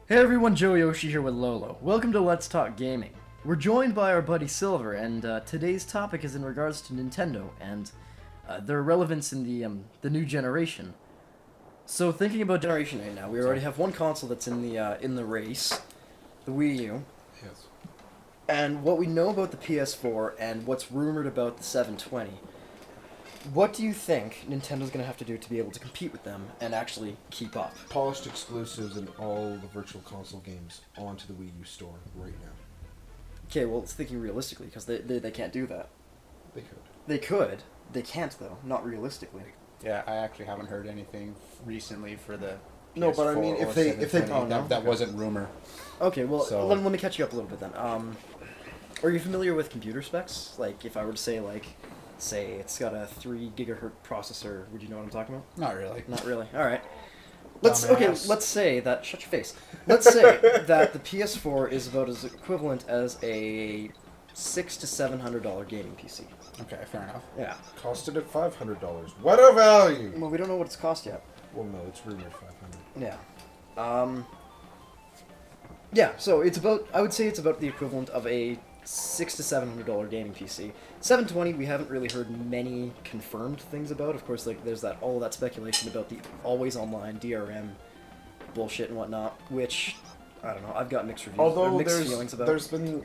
Hey everyone, JoeYoshi here with Lolo. Welcome to Let's Talk Gaming. We're joined by our buddy Silver, and today's topic is in regards to Nintendo and their relevance in the new generation. So thinking about generation right now, we already have one console that's in the race, the Wii U. Yes. And what we know about the PS4 and what's rumored about the 720, what do you think Nintendo's going to have to do to be able to compete with them and actually keep up? Polished exclusives in all the virtual console games onto the Wii U store right now. Okay, well, it's thinking realistically, because they can't do that. They could. They could. They can't, though. Not realistically. Yeah, I actually haven't heard anything recently for the No, but I PS4 mean, or if they 720. no, that wasn't rumor. Okay, well, So- let me catch you up a little bit then. Are you familiar with computer specs? Like, if I were to say, say it's got a 3 gigahertz processor, would you know what I'm talking about? Not really. Not really. All right. Dumbass. Let's say that. Shut your face. Let's say that the PS4 is about as equivalent as a $600 to $700 gaming PC. Okay, fair enough. Yeah. Costed at $500. What a value! Well, we don't know what it's cost yet. Well, no, it's rumored 500. Yeah. Yeah. So it's about. I would say it's about the equivalent of a $600 to $700 gaming PC. 720, we haven't really heard many confirmed things about. Of course, there's all that speculation about the always online DRM bullshit and whatnot, which I don't know. I've got mixed reviews, or Although mixed feelings about. there's been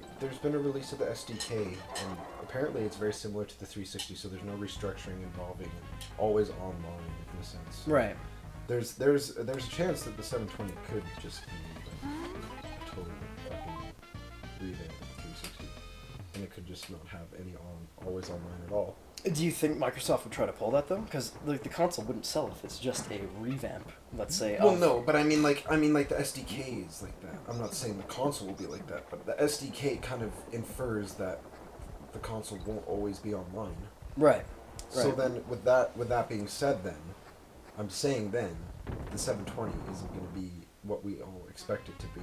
a release of the SDK, and apparently it's very similar to the 360. So there's no restructuring involving always online in a sense. Right. There's a chance that the 720 could just be like totally fucking revamp of the 360, and it could just not have any always online at all. Do you think Microsoft would try to pull that though? Because the console wouldn't sell if it's just a revamp. Let's say. Well, no, but I mean like the SDK is like that. I'm not saying the console will be like that, but the SDK kind of infers that the console won't always be online. Right. So Right. then, with that being said, then I'm saying then the 720 isn't going to be what we all expect it to be.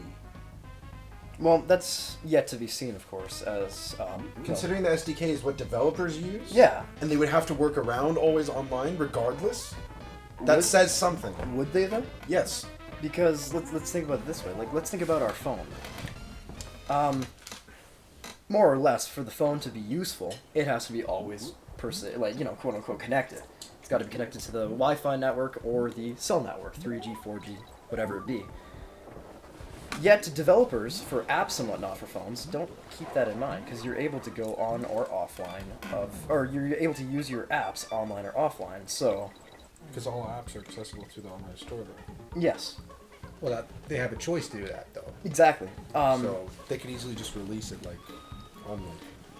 Well, that's yet to be seen, of course, as Considering the SDK is what developers use, Yeah. and they would have to work around always online regardless. That Would- says something. Would they though? Yes. Because let's think about it this way. Let's think about our phone. More or less, for the phone to be useful, it has to be always quote unquote connected. It's got to be connected to the Wi-Fi network or the cell network, 3G, 4G, whatever it be. Yet developers for apps and whatnot for phones don't keep that in mind, because you're able to go on or offline or you're able to use your apps online or offline. So Because all apps are accessible through the online store, though. yes, Well, they have a choice to do that, though. exactly. So they could easily just release it like on like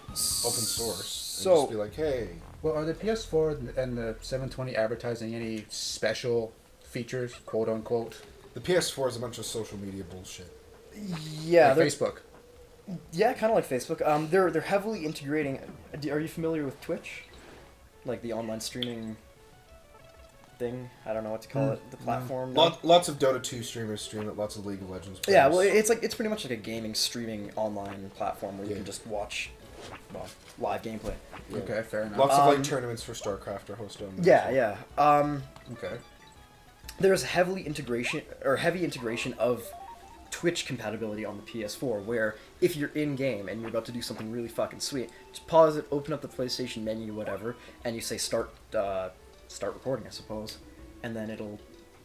open source and So just be like, hey. Well, are the PS4 and the 720 advertising any special features, quote unquote? The PS4 is a bunch of social media bullshit. yeah, Like they're- Facebook. Yeah, kind of like Facebook. They're heavily integrating. Are you familiar with Twitch? Like the online streaming thing. I don't know what to call it. The platform. no? Lots of Dota 2 streamers stream it. Lots of League of Legends players. Yeah, well, it's pretty much like a gaming streaming online platform where you Yeah. can just watch, live gameplay. Yeah. Okay, fair enough. Lots of like Um, tournaments for StarCraft are hosted on there. Yeah, yeah. Okay. There's heavy integration of Twitch compatibility on the PS4, where if you're in game and you're about to do something really fucking sweet, just pause it, open up the PlayStation menu, whatever, and you say start recording, I suppose, and then it'll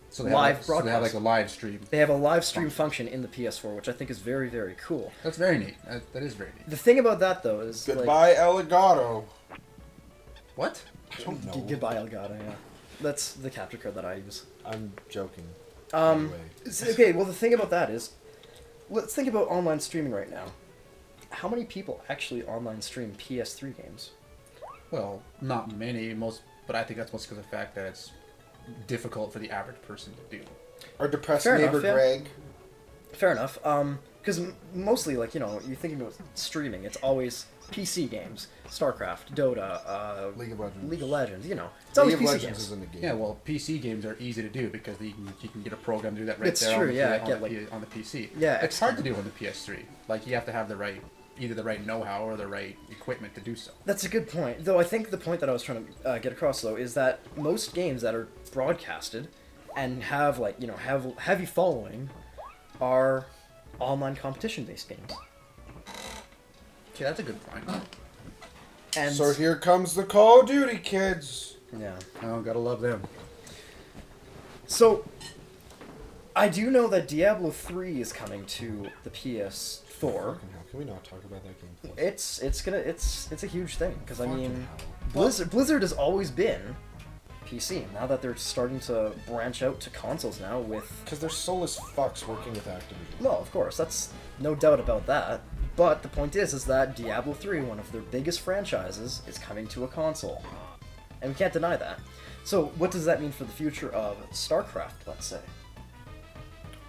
So they live have, so they have like broadcast. a live stream. They have a live stream function in the PS4, which I think is very, very cool. That's very neat. That is very neat. The thing about that though is Goodbye, Elgato. What? I don't know. Goodbye Elgato. Yeah, that's the capture card that I use. I'm joking. Um, Anyway. Okay, well the thing about that is, let's think about online streaming right now. How many people actually online stream PS3 games? Well, not many. But I think that's mostly because of the fact that it's difficult for the average person to do. Our depressed Fair neighbor enough, yeah. Greg. Fair enough. Because mostly, you're thinking about streaming, it's always PC games, StarCraft, Dota, League of Legends. League of Legends. It's always League of PC Legends games. is in the game. Yeah, well, PC games are easy to do because you can get a program to do that right It's there true, on, the, yeah, on, get, on the PC. Yeah, It's hard to do on the PS3. Like, you have to have either the right know-how or the right equipment to do so. That's a good point. Though I think the point that I was trying to get across, though, is that most games that are broadcasted and have have heavy following are online competition-based games. Okay, that's a good point. And So here comes the Call of Duty kids. yeah. Oh, gotta love them. So, I do know that Diablo 3 is coming to the PS4. Fucking hell, can we not talk about that game, please? It's a huge thing because I Fucking mean, hell. Blizzard has always been PC. Now that they're starting to branch out to consoles now with Because they're soulless fucks working with Activision. well, of course, that's no doubt about that. But the point is that Diablo 3, one of their biggest franchises, is coming to a console, and we can't deny that. So, what does that mean for the future of StarCraft? Let's say.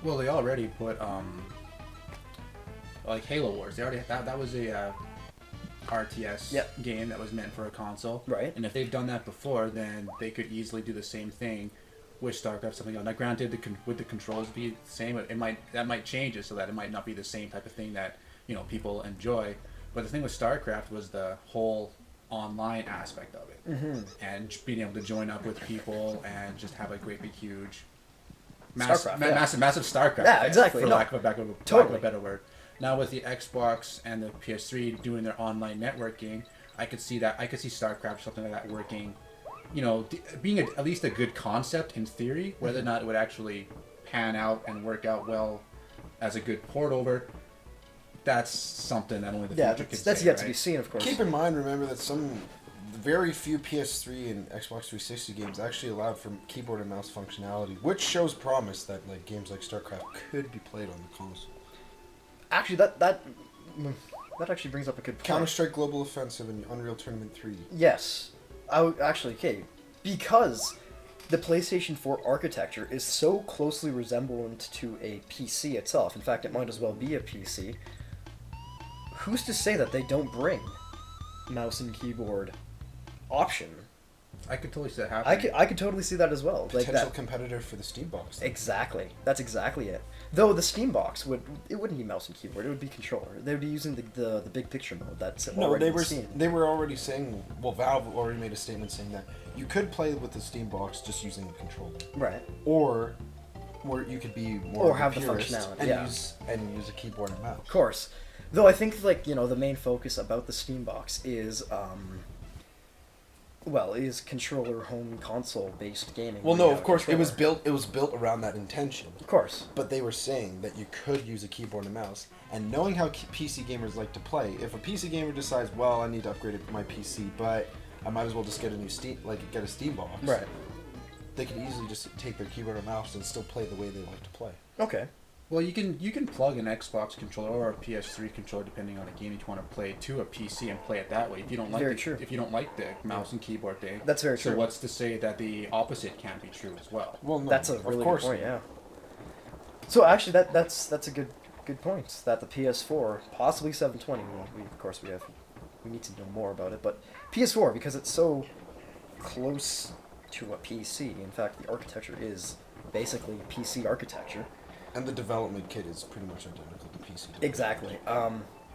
Well, they already put like Halo Wars. They already that was a RTS Yep. game that was meant for a console. Right. And if they've done that before, then they could easily do the same thing with StarCraft, something else. Now, granted, would the controls be the same? That might change it so that it might not be the same type of thing that people enjoy. But the thing with StarCraft was the whole online aspect of it, and being able to join up with people and just have a great big huge StarCraft, yeah. massive StarCraft. Yeah, exactly, For no. lack of lack of Totally. a better word. Now with the Xbox and the PS3 doing their online networking, I could see StarCraft, something like that, working. Being at least a good concept in theory. Whether or not it would actually pan out and work out well as a good port over, that's something that only the Yeah, future can that's say, yet to right? be seen, of course. Keep in mind, remember that very few PS3 and Xbox 360 games actually allowed for keyboard and mouse functionality, which shows promise that games like StarCraft could be played on the console. Actually, that actually brings up a good point. Counter-Strike Global Offensive and Unreal Tournament 3. Yes. Okay. Because the PlayStation 4 architecture is so closely resemblant to a PC itself, in fact, it might as well be a PC, who's to say that they don't bring mouse and keyboard option? I could totally see that happening. I could totally see that as well. Like Potential that. competitor for the Steam Box. Exactly. That's exactly it. Though the Steam Box wouldn't be mouse and keyboard. It would be controller. They would be using the big picture mode that's No, already they in were Steam. they were already saying. Well, Valve already made a statement saying that you could play with the Steam Box just using the controller, Right. or you could be more Or of a have the purist functionality, and yeah. use a keyboard and mouse. Of course. Though I think the main focus about the Steam Box is is controller home console based gaming. Well, where no, you have of a course it was controller. built around that intention. Of course. But they were saying that you could use a keyboard and mouse. And knowing how PC gamers like to play, if a PC gamer decides, well, I need to upgrade my PC, but I might as well just get a new get a Steam Box. Right. They could easily just take their keyboard and mouse and still play the way they like to play. Okay. Well, you can plug an Xbox controller or a PS3 controller, depending on the game you want to play, to a PC and play it that way. If you don't like Very true. if you don't like the mouse and keyboard thing, That's very so true. what's to say that the opposite can't be true as well? Well, no, That's a of really good course. point. Yeah. So actually, that's a good point. That the PS4, possibly 720. Well, we need to know more about it, but PS4 because it's so close to a PC. In fact, the architecture is basically PC architecture. And the development kit is pretty much identical to PC. Exactly.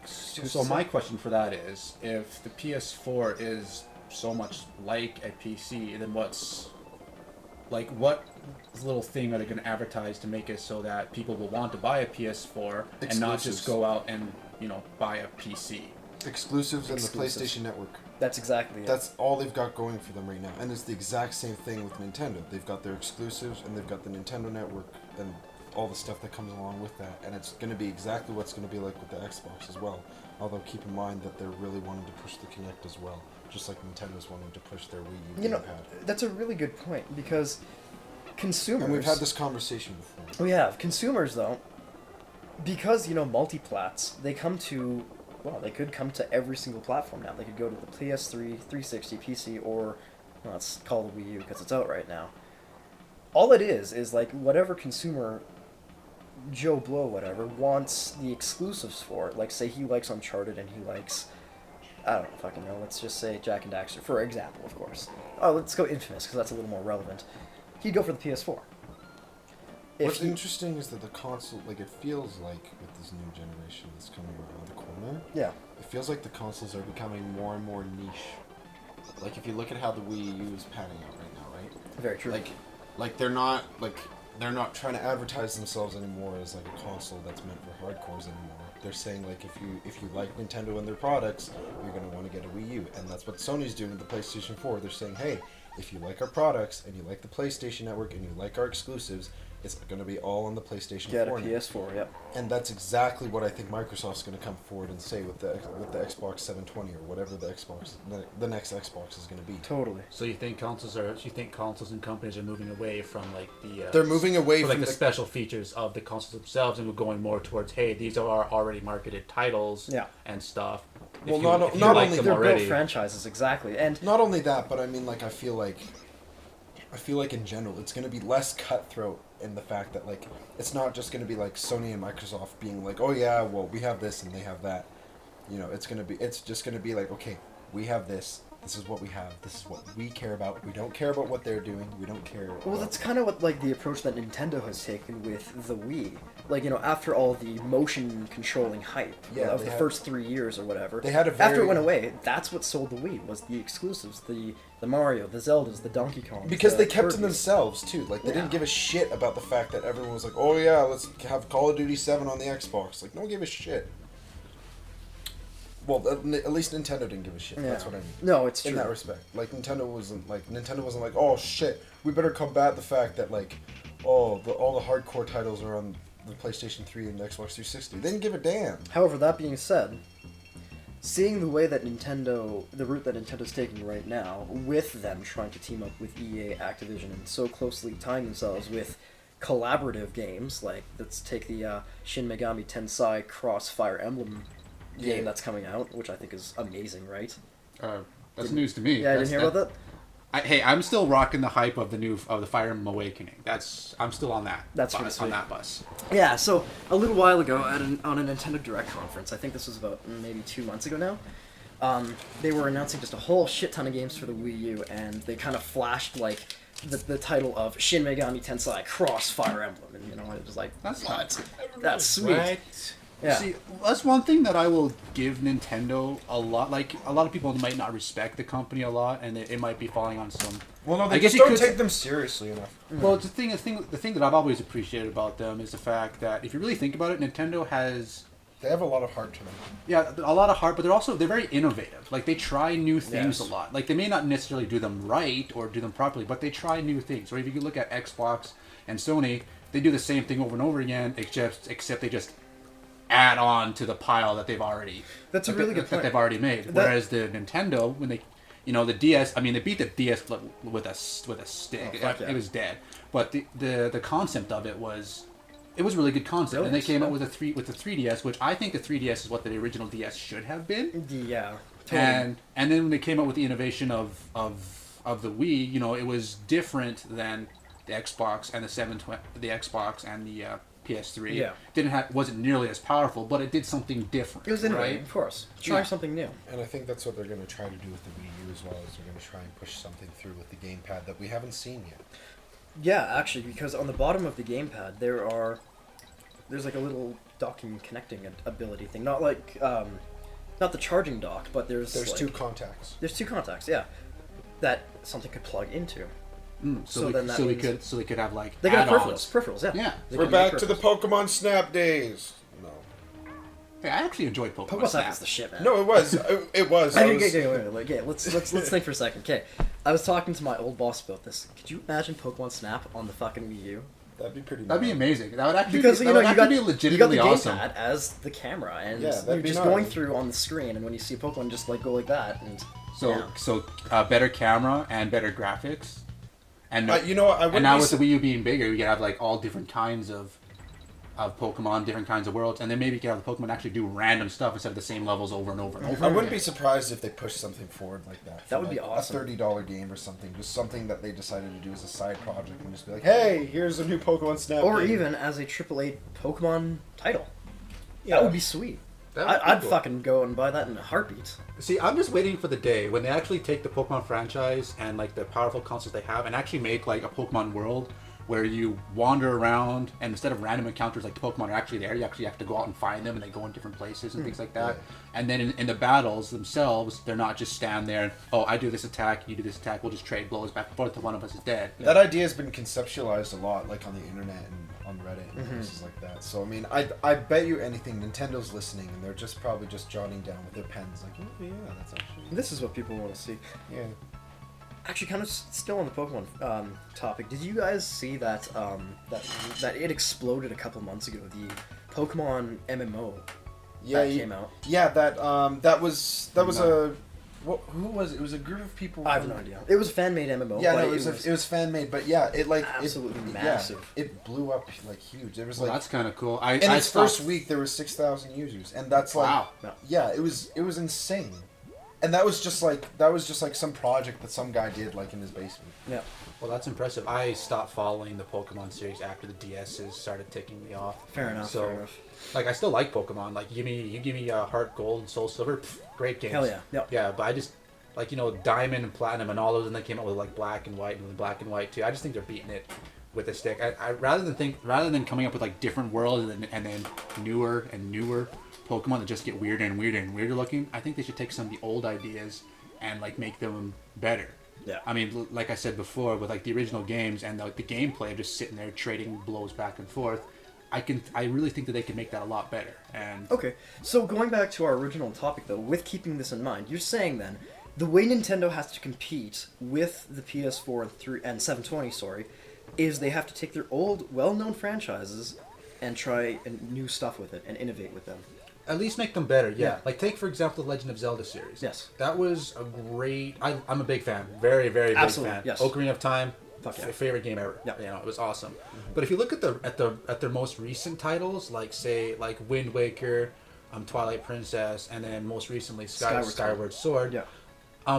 So my question for that is, if the PS4 is so much like a PC, then what little thing are they going to advertise to make it so that people will want to buy a PS4 and not just Exclusives. go out and buy a PC? Exclusives and the Exclusives. PlayStation Network. That's exactly it. That's all they've got going for them right now. And it's the exact same thing with Nintendo. They've got their exclusives and they've got the Nintendo Network and all the stuff that comes along with that. And it's going to be exactly what's going to be like with the Xbox as well. Although keep in mind that they're really wanting to push the Kinect as well. Just like Nintendo's wanting to push their Wii U gamepad. That's a really good point because consumers. And we've had this conversation before. We have consumers though, because multiplats. They could come to every single platform now. They could go to the PS3, 360, PC, or let's call the Wii U because it's out right now. All it is like whatever consumer, Joe Blow, whatever, wants the exclusives for it. Like say he likes Uncharted and he likes, I don't fucking know. Let's just say Jack and Daxter, for example, of course. Oh, let's go Infamous because that's a little more relevant. He'd go for the PS4. What's interesting is that the console, it feels like with this new generation that's coming around the corner, Yeah. it feels like the consoles are becoming more and more niche. Like if you look at how the Wii U is panning out right now, right? Very true. Like they're not they're not trying to advertise themselves anymore as like a console that's meant for hardcores anymore. They're saying like if you like Nintendo and their products, you're gonna want to get a Wii U, and that's what Sony's doing with the PlayStation 4. They're saying, hey, if you like our products and you like the PlayStation Network and you like our exclusives, it's going to be all on the PlayStation 4 Get a now. PS4, yep. And that's exactly what I think Microsoft's going to come forward and say with the Xbox 720 or whatever the next Xbox is going to be. Totally. So you think consoles and companies are moving away from like the They're moving away from from the special features of the consoles themselves, and we're going more towards, hey, these are already marketed titles and stuff. Well, If not you only like them They're already, built franchises, exactly. And not only that, but I mean, like, I feel like in general it's going to be less cutthroat in the fact that like it's not just going to be like Sony and Microsoft being like, oh yeah, well we have this and they have that. You know, it's just going to be like, okay, we have this. This is what we have. This is what we care about. We don't care about what they're doing. We don't care. well, that's kind of what like the approach that Nintendo has taken with the Wii. Like, you know, after all the motion controlling hype of the first 3 years or whatever, they had after it went away, that's what sold the Wii was the exclusives, the Mario, the Zeldas, the Donkey Kong. Because they kept to Kirby's. themselves too. Like they didn't give a shit about the fact that everyone was like, "Oh yeah, let's have Call of Duty 7 on the Xbox." Like no one gave a shit. Well, at least Nintendo didn't give a shit. Yeah. That's what I mean. No, it's true. In that respect, like Nintendo wasn't like, "Oh shit, we better combat the fact that like, all the hardcore titles are on the PlayStation 3 and Xbox 360." They didn't give a damn. However, that being said, seeing the way that the route that Nintendo's taking right now, with them trying to team up with EA, Activision, and so closely tying themselves with collaborative games, like let's take the Shin Megami Tensei Cross Fire Emblem game that's coming out, which I think is amazing, right? that's news to me. Yeah, I didn't hear about that. Hey, I'm still rocking the hype of the Fire Emblem Awakening. I'm still on that. That's bus, pretty sweet. on that bus. Yeah, so a little while ago on a Nintendo Direct conference, I think this was about maybe 2 months ago now, they were announcing just a whole shit ton of games for the Wii U, and they kind of flashed like the title of Shin Megami Tensei Cross Fire Emblem, and you know, it was like, that's sweet. Right. Yeah. See, that's one thing that I will give Nintendo a lot. Like, a lot of people might not respect the company a lot, and it might be falling on some. Well, no, I they guess just you don't could- take them seriously enough. Well, the thing that I've always appreciated about them is the fact that if you really think about it, Nintendo has They have a lot of heart to them. Yeah, a lot of heart, but they're very innovative. Like, they try new things Yes. a lot. Like, they may not necessarily do them right or do them properly, but they try new things. Or if you look at Xbox and Sony, they do the same thing over and over again, except they just add on to the pile that they've already That's a really good that point. they've already made. Whereas the Nintendo, when they, the DS, I mean, they beat the DS with a stick. fuck yeah. It was dead. But the concept of it was. It was a really good concept, and they came out with the 3DS, which I think the 3DS is what the original DS should have been. Yeah, totally. And then when they came out with the innovation of the Wii, it was different than the Xbox and the Xbox and the PS3. Yeah. Wasn't nearly as powerful, but it did something different. It was innovative, right? of course. Trying Yeah. something new. And I think that's what they're going to try to do with the Wii U as well, is they're going to try and push something through with the gamepad that we haven't seen yet. Yeah, actually, because on the bottom of the gamepad there's like a little docking connecting ability thing. Not like not the charging dock, but there's There's like, 2 contacts. There's 2 contacts, yeah, that something could plug into. So then that means they could have like they got add-ons. peripherals, yeah. Yeah. They We're can make back to the peripherals. Pokemon Snap days. No. Hey, I actually enjoyed Pokemon Pokemon Snap Snap. is the shit, man. No, it was. It was. I was- Okay, let's think for a second. Okay, I was talking to my old boss about this. Could you imagine Pokemon Snap on the fucking Wii U? That'd be pretty. That'd be gnarly. amazing. That would actually Because be, you that know would you actually got be you got the legitimately awesome. gamepad as the camera, and Yeah, you're that'd be just gnarly. going through on the screen, and when you see a Pokemon, just like go like that, and So better camera and better graphics, and You know what? I and wouldn't now be with the su- Wii U being bigger, you can have like all different kinds of Pokemon, different kinds of worlds, and then maybe you can have the Pokemon actually do random stuff instead of the same levels over and over and over. I wouldn't be surprised if they pushed something forward like that. That would be like awesome. A $30 game or something, just something that they decided to do as a side project, and just be like, "Hey, here's a new Pokemon Snap." or game." even as a AAA Pokemon title. Yeah. That would be sweet. That would be I'd cool. fucking go and buy that in a heartbeat. See, I'm just waiting for the day when they actually take the Pokemon franchise and like the powerful concepts they have and actually make like a Pokemon world where you wander around, and instead of random encounters like the Pokemon are actually there, you actually have to go out and find them, and they go in different places and things like that. And then in the battles themselves, they're not just stand there and, oh, I do this attack, you do this attack, we'll just trade blows back and forth till one of us is dead. That idea has been conceptualized a lot, like on the internet and on Reddit and places like that. So I mean, I bet you anything, Nintendo's listening, and they're just probably just jotting down with their pens, like, oh yeah, that's actually. This is what people want to see. Yeah. Actually, kind of still on the Pokemon topic. Did you guys see that that it exploded a couple months ago? The Pokemon MMO that came out. Yeah, that was a. Who was it? It was a group of people. I have no idea. It was a fan made MMO. Yeah, no, it was fan made, but yeah, it like absolutely massive. Yeah, it blew up like huge. There was That's kind of cool. In its first week, there were 6,000 users, and that's like wow. Yeah, it was insane. And that was just like some project that some guy did like in his basement. Yeah. Well, that's impressive. I stopped following the Pokemon series after the DSs started ticking me off. Fair enough. So, fair enough. like, I still like Pokemon. Like, you give me Heart Gold and Soul Silver, great games. Hell yeah. Yep. Yeah, but I just like Diamond and Platinum and all those, and they came out with like Black and White and Black and White too. I just think they're beating it with a stick. I rather than coming up with like different worlds and then newer and newer Pokemon that just get weirder and weirder and weirder looking, I think they should take some of the old ideas and like make them better. Yeah. I mean, like I said before, with like the original games and the gameplay of just sitting there trading blows back and forth, I really think that they can make that a lot better. And okay, so going back to our original topic though, with keeping this in mind, you're saying then the way Nintendo has to compete with the PS4 and 720, is they have to take their old, well-known franchises and try new stuff with it and innovate with them. at least make them better, yeah. Yeah. Like, take, for example, the Legend of Zelda series. Yes. That was a great... I'm a big fan. Very, very big Absolutely, fan. yes. Ocarina of Time, Fuck yeah. favorite game ever. Yeah. You know, it was awesome. Mm-hmm. But if you look at their most recent titles, like, say, like Wind Waker, Twilight Princess, and then most recently Skyward Sword, Yeah.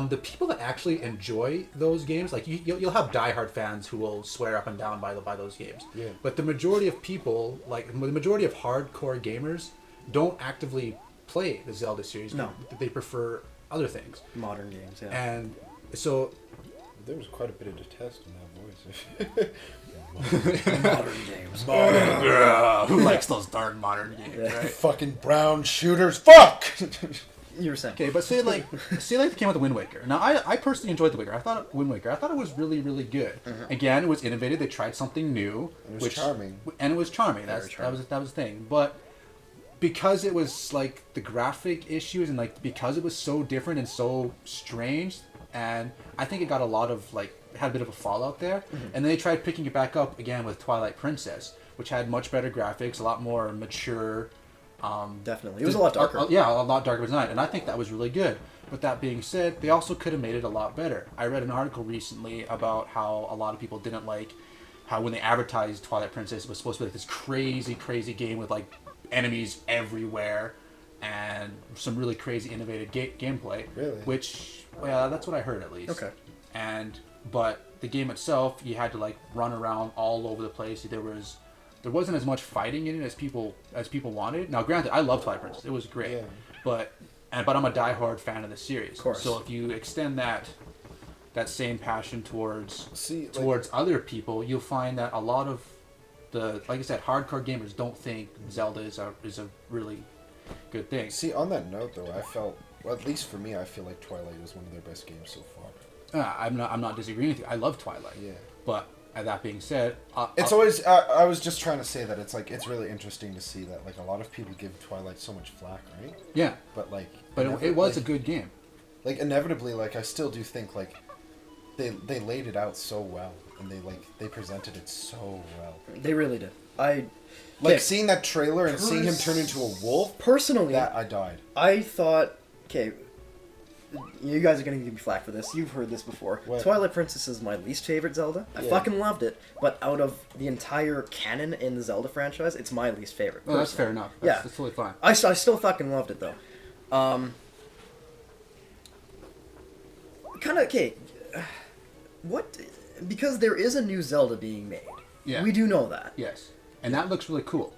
the people that actually enjoy those games, like you'll have diehard fans who will swear up and down by those games. Yeah. But the majority of people, like the majority of hardcore gamers, don't actively play the Zelda series. No. They prefer other things. Modern games, yeah. And so There was quite a bit of detest in that voice. Modern games. who likes those dark modern games, Yeah. right? Fucking brown shooters. Fuck! You were saying. Okay, but say like they came out with Wind Waker. Now I personally enjoyed Wind Waker. I thought it was really, really good. Mm-hmm. Again, it was innovative. They tried something new. It was charming. And it was charming. Very charming. That was the thing. But because it was like the graphic issues and like because it was so different and so strange, and I think it got a lot of like had a bit of a fallout there. Mm-hmm. And then they tried picking it back up again with Twilight Princess, which had much better graphics, a lot more mature. Definitely. It was a lot darker. Yeah, a lot darker design, and I think that was really good. But that being said, they also could have made it a lot better. I read an article recently about how a lot of people didn't like how when they advertised Twilight Princess, it was supposed to be like this crazy, crazy game with like enemies everywhere and some really crazy innovative gameplay. Really? Which, well, that's what I heard at least. Okay. But the game itself, you had to like run around all over the place. There wasn't as much fighting in it as people wanted. Now, granted, I love Twilight Princess; it was great. Yeah. But I'm a diehard fan of the series. Of course. So if you extend that same passion towards like, other people, you'll find that a lot of like I said, hardcore gamers don't think Zelda is a really good thing. See, on that note though, I felt, well, at least for me, I feel like Twilight was one of their best games so far. I'm not disagreeing with you. I love Twilight. Yeah. But that being said, It's always. I was just trying to say that it's like it's really interesting to see that like a lot of people give Twilight so much flack, right? yeah. But like. But it was a good game. Like inevitably, like I still do think like they laid it out so well and they presented it so well. They really did. Seeing that trailer and seeing him turn into a wolf. Personally, That I died. I thought, okay, you guys are gonna give me flack for this. You've heard this before. What? Twilight Princess is my least favorite Zelda. I Yeah. fucking loved it, but out of the entire canon in the Zelda franchise, it's my least favorite. Well, that's personally. fair enough. Yeah. That's totally fine. I still fucking loved it though. Kind of okay. What? Because there is a new Zelda being made. Yeah. We do know that. Yes. And that looks really cool.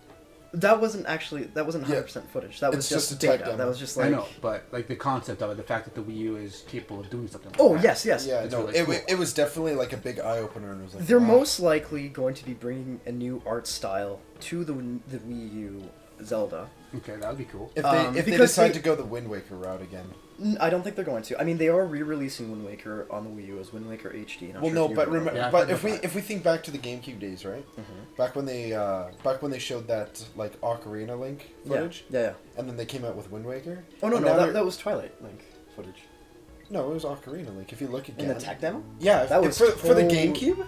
That wasn't 100% footage. That was It's just just a tech data. demo. That was just I like. know, but like the concept of it, the fact that the Wii U is capable of doing something. Like Oh that. yes. Yeah, It's no, really cool. it was definitely like a big eye opener, and it was like They're wow. most likely going to be bringing a new art style to the Wii U Zelda. Okay, that would be cool. If they because decide they- to go the Wind Waker route again. I don't think they're going to. I mean, they are re-releasing Wind Waker on the Wii U as Wind Waker HD. Well, no, but remember, Yeah, I've but heard if about we think back to the GameCube days, right? Back when they showed that like Ocarina Link footage, Yeah. and then they came out with Wind Waker. Oh no, and no, now they're- that was Twilight Link footage. no, it was Ocarina Link. If you look again, In the tech demo? yeah, That was for the total- GameCube.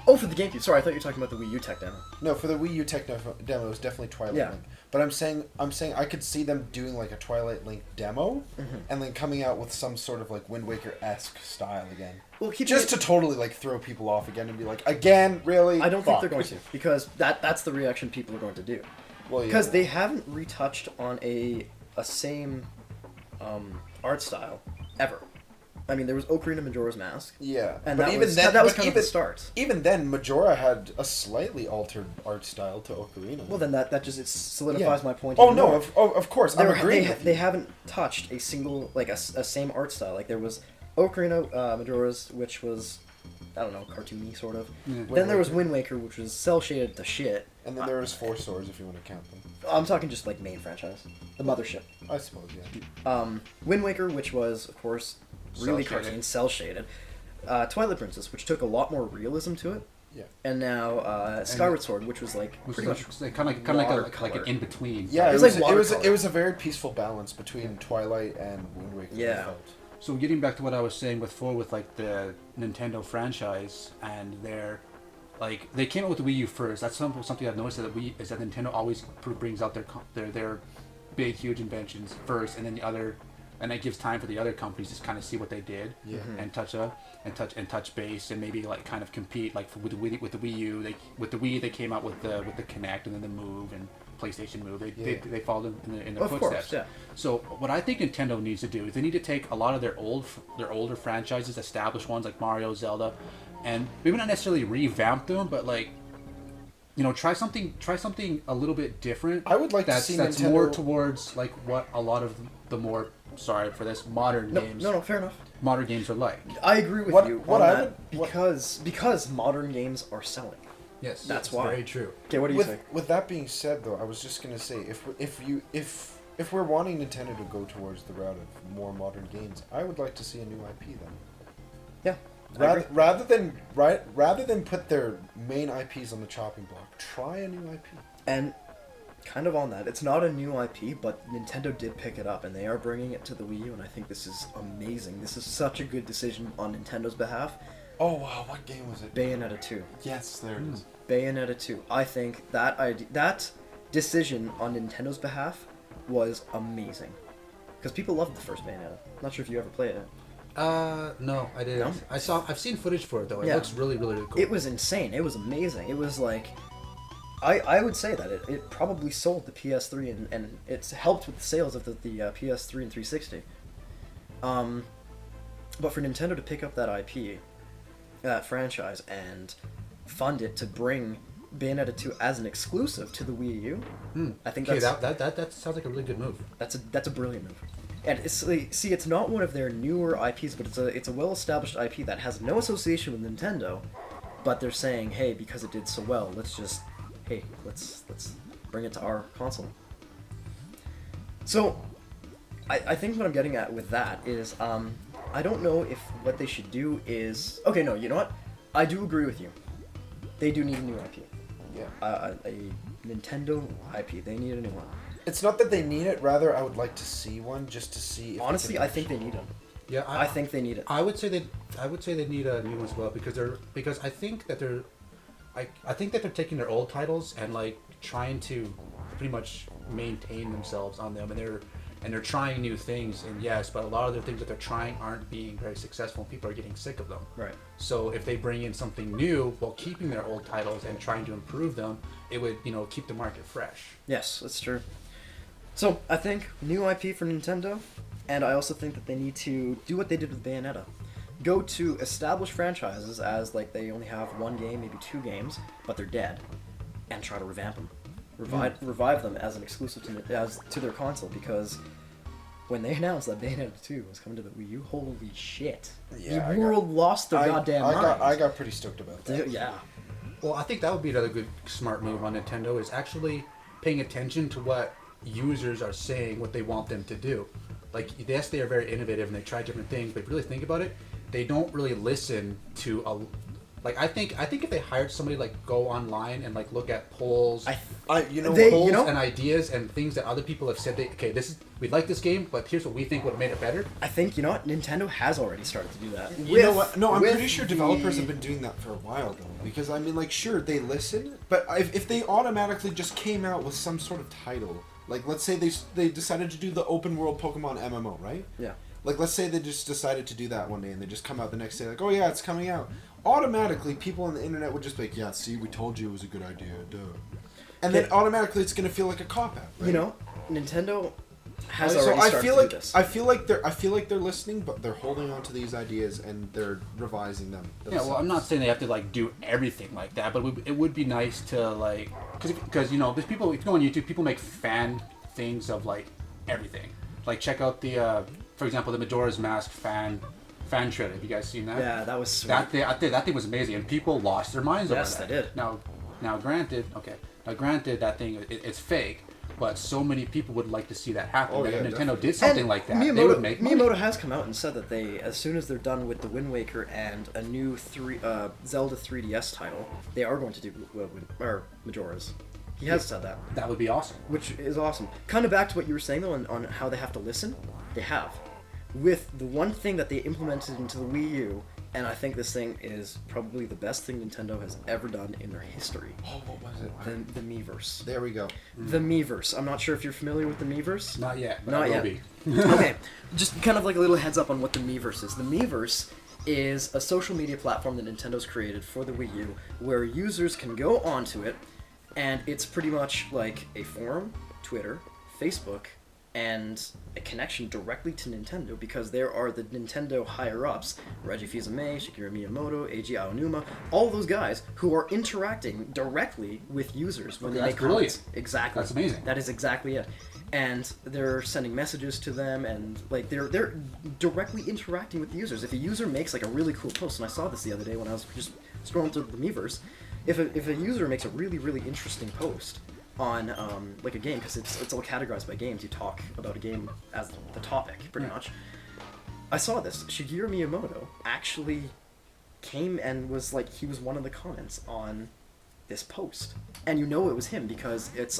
Oh, for the GameCube. Sorry, I thought you were talking about the Wii U tech demo. No, for the Wii U tech demo, it was definitely Twilight Yeah. Link. But I'm saying I could see them doing like a Twilight Link demo, and then coming out with some sort of like Wind Waker esque style again. Well, Just to totally like throw people off again and be like, again, really? I don't think they're Fuck. going to, because that's the reaction people are going to do. Well, yeah. Because they haven't retouched on a same art style ever. I mean, there was Ocarina Majora's Mask. Yeah, And but that even was, then, that was but kind of even, the start. Even then, Majora had a slightly altered art style to Ocarina. Well, then that just solidifies Yeah. my point. Oh even no, more. of course, I'm agreeing they, with they you. haven't touched a single like a same art style. Like there was Ocarina Majora's, which was I don't know, cartoony sort of. Yeah. Then there was Wind Waker, which was cell shaded to shit. And then there was Four Swords, if you want to count them. I'm talking just like main franchise, the mothership. I suppose, yeah. Wind Waker, which was of course really Cel-shaded. cartoon, cell shaded. Twilight Princess, which took a lot more realism to it. Yeah. And now Skyward Sword, which was like Which pretty was much kind of like watercolor. an in between. Yeah, It it was was, like it was watercolor. it was a very peaceful balance between Twilight and Wind Waker. I Yeah. felt. So getting back to what I was saying before with like the Nintendo franchise and their like they came out with the Wii U first. That's something I've noticed that Nintendo always brings out their big huge inventions first, and then and it gives time for the other companies to kind of see what they did and touch base and maybe like kind of compete like with the Wii U. With the Wii they came out with the Kinect and then the Move and PlayStation Move. They followed in the Of footsteps. course, yeah. So what I think Nintendo needs to do is they need to take a lot of their older franchises, established ones like Mario, Zelda, and maybe not necessarily revamp them, but like try something a little bit different. I would like to that's see that's Nintendo- more towards like what a lot of the more modern games. No, fair enough. Modern games are like. I agree with What- you what on I that would- what- because modern games are selling. Yes, That's why. very true. Okay, what do you think? With that being said, though, I was just gonna say if we're wanting Nintendo to go towards the route of more modern games, I would like to see a new IP then. Yeah. I agree. Rather than put their main IPs on the chopping block, try a new IP. And kind of on that, it's not a new IP, but Nintendo did pick it up, and they are bringing it to the Wii U, and I think this is amazing. This is such a good decision on Nintendo's behalf. Oh wow, what game was it? Bayonetta 2. Yes, there it is. Bayonetta 2. I think that decision on Nintendo's behalf was amazing. Because people loved the first Bayonetta. Not sure if you ever played it. No, I didn't. No? I've seen footage for it though. It Yeah. looks really cool. It was insane. It was amazing. It was like... I would say that it probably sold the PS3 and it's helped with the sales of the PS3 and 360. But for Nintendo to pick up that IP, that franchise, and fund it to bring Bayonetta 2 as an exclusive to the Wii U, I think Okay, that's that sounds like a really good move. that's a brilliant move. And it's not one of their newer IPs, but it's a well-established IP that has no association with Nintendo, but they're saying, hey, because it did so well, let's bring it to our console. So, I think what I'm getting at with that is, I don't know if what they should do is... Okay, no, you know what? I do agree with you. They do need a new IP. Yeah. A Nintendo IP. They need a new one. It's not that they need it. Rather, I would like to see one just to see. If Honestly, I think they need it. Yeah, I think they need it. I would say they need a new one as well because I think that they're taking their old titles and like trying to pretty much maintain themselves on them, and they're trying new things, and yes, but a lot of the things that they're trying aren't being very successful, and people are getting sick of them. Right. So if they bring in something new while keeping their old titles and trying to improve them, it would keep the market fresh. Yes, that's true. So, I think new IP for Nintendo, and I also think that they need to do what they did with Bayonetta. Go to established franchises as, like, they only have one game, maybe two games, but they're dead, and try to revamp them. revive them as an exclusive to their console, because when they announced that Bayonetta 2 was coming to the Wii U, holy shit. Yeah, the world lost their goddamn mind. I got pretty stoked about that. Yeah. Well, I think that would be another good smart move on Nintendo, is actually paying attention to what users are saying, what they want them to do. Like, yes, they are very innovative and they try different things, but if you really think about it, they don't really listen to I think if they hired somebody, like, go online and like look at polls, polls and ideas and things that other people have said, we like this game, but here's what we think would have made it better. I think, you know what, Nintendo has already started to do that. You know what? No, I'm pretty sure developers have been doing that for a while, though. Because, I mean, like, sure, they listen, but if they automatically just came out with some sort of title, like, let's say they decided to do the open world Pokemon MMO, right? Yeah. Like, let's say they just decided to do that one day and they just come out the next day like, oh yeah, it's coming out. Automatically, people on the internet would just be like, yeah, see, we told you it was a good idea, duh. And then automatically it's going to feel like a cop-out, right? You know, Nintendo has already started to do this. I feel like they're listening, but they're holding on to these ideas and they're revising them themselves. Yeah, well, I'm not saying they have to, like, do everything like that, but it would be nice to, like, because you know, there's people, if you go on YouTube, people make fan things of, like, everything. Like, check out the, for example, the Majora's Mask fan trailer. Have you guys seen that? Yeah, that was sweet. That thing was amazing, and people lost their minds over that. Yes, they did. Now granted, that thing, it's fake, but so many people would like to see that happen. Oh, if yeah, Nintendo did something like that, Miyamoto, they would make money. Miyamoto has come out and said that they, as soon as they're done with the Wind Waker and a new Zelda 3DS title, they are going to do Majora's. He has said that. That would be awesome. Which is awesome. Kind of back to what you were saying, though, on how they have to listen. They have. With the one thing that they implemented into the Wii U, and I think this thing is probably the best thing Nintendo has ever done in their history. Oh, what was it? The Miiverse. There we go. The Miiverse. I'm not sure if you're familiar with the Miiverse. Not yet, but Not I will yet. be. Okay, just kind of like a little heads up on what the Miiverse is. The Miiverse is a social media platform that Nintendo's created for the Wii U, where users can go onto it, and it's pretty much like a forum, Twitter, Facebook, and a connection directly to Nintendo, because there are the Nintendo higher-ups, Reggie Fils-Aimé, Shigeru Miyamoto, Eiji Aonuma, all those guys who are interacting directly with users when they make comments. Brilliant. Exactly. That's amazing. That is exactly it. And they're sending messages to them, and like they're directly interacting with the users. If a user makes like a really cool post, and I saw this the other day when I was just scrolling through the Miiverse, if a user makes a really, really interesting post on like a game, because it's all categorized by games. You talk about a game as the topic, pretty much. I saw this. Shigeru Miyamoto actually came and was like, he was one of the comments on this post, and you know it was him because it's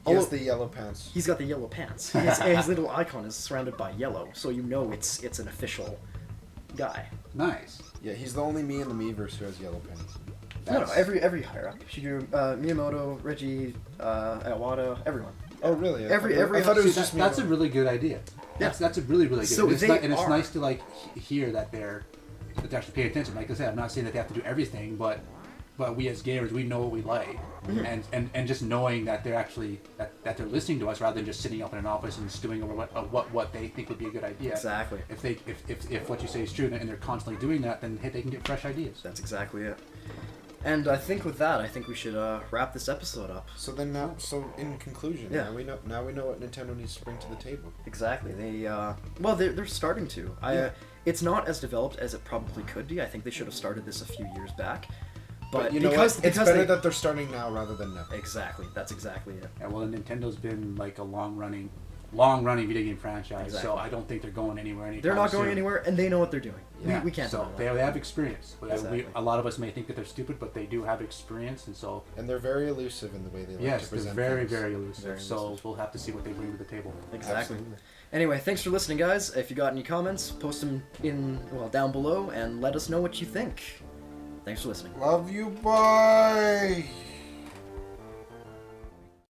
He has the yellow pants. He's got the yellow pants. His little icon is surrounded by yellow, so you know it's an official guy. Nice. Yeah, he's the only me in the Miiverse who has yellow pants. No, every higher up. Shigeru, Miyamoto, Reggie, Iwata, everyone. Oh, really? Every I thought it was See, just that's a really good idea. Yeah. That's a really, really good So idea. they And it's are. nice to, like, hear that they're actually paying attention. Like I said, I'm not saying that they have to do everything, but we as gamers, we know what we like. Mm-hmm. And just knowing that they're actually, that they're listening to us rather than just sitting up in an office and stewing over what they think would be a good idea. Exactly. If what you say is true and they're constantly doing that, then hey, they can get fresh ideas. That's exactly it. And I think with that, I think we should wrap this episode up. So in conclusion, Yeah. now we know what Nintendo needs to bring to the table. Exactly. They're starting to. It's not as developed as it probably could be. I think they should have started this a few years back. But you know because what? It's better that they're starting now rather than never. Exactly. That's exactly it. Yeah, well, Nintendo's been like a long running video game franchise, Exactly. so I don't think they're going anywhere anytime They're not going soon. anywhere, and they know what they're doing. Yeah. We can't So deny they that. have experience. Exactly. A lot of us may think that they're stupid, but they do have experience, and so And they're very elusive in the way they like to yes, they're present very, things. very elusive. Very So elusive. we'll have to see what they bring to the table. Exactly. Absolutely. Anyway, thanks for listening, guys. If you got any comments, post them down below, and let us know what you think. Thanks for listening. Love you, bye!